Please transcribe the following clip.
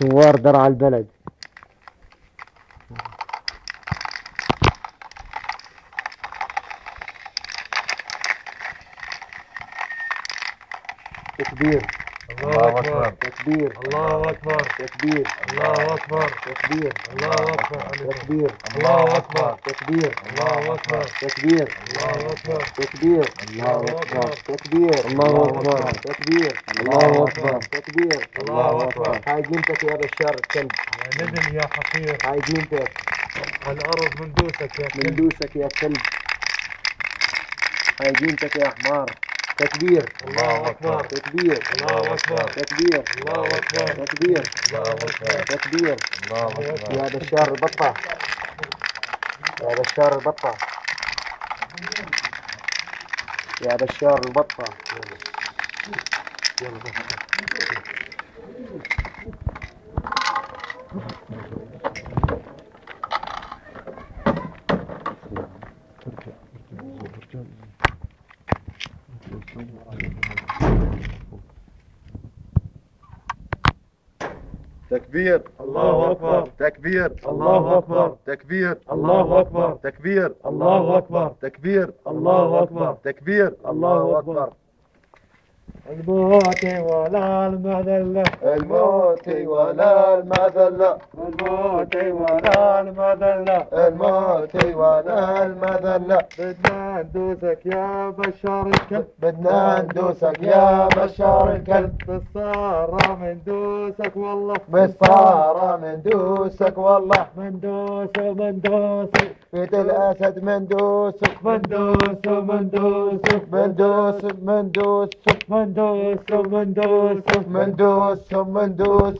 ثوار درع البلد. تكبير. الله أكبر. تكبير. الله أكبر. تكبير. الله أكبر. تكبير. الله أكبر. تكبير. الله أكبر. تكبير. الله أكبر. تكبير. الله أكبر. تكبير. الله أكبر. تكبير. الله أكبر. تكبير. الله أكبر. تكبير. الله أكبر. هاي جنتك يا بشار الكلب. يا ندل يا حقير، هاي جنتك. والأرض من دوسك يا من كلب. دوسك يا كلب. هاي جنتك يا حمار. تكبير. الله أكبر. تكبير. الله أكبر. تكبير. الله أكبر. تكبير. الله أكبر. تكبير. الله أكبر. يا بشار البطة. يا بشار البطة. يا بشار البطة. تكبير. الله أكبر. تكبير. الله أكبر. تكبير. الله أكبر. تكبير. الله أكبر. تكبير. الله أكبر. تكبير. الله أكبر. الموت ولا المذلة، الموت ولا المذلة، الموت ولا المذلة، الموت ولا المذلة. بدنا ندوسك يا بشار الكلب، بدنا ندوسك يا بشار الكلب. بالصارة مندوسك والله، بالصارة مندوسك والله. مندوس ومندوس، بيت الأسد مندوسك، مندوس ومندوس، مندوس مندوس مندوس ومندوس، مندوس مندوس.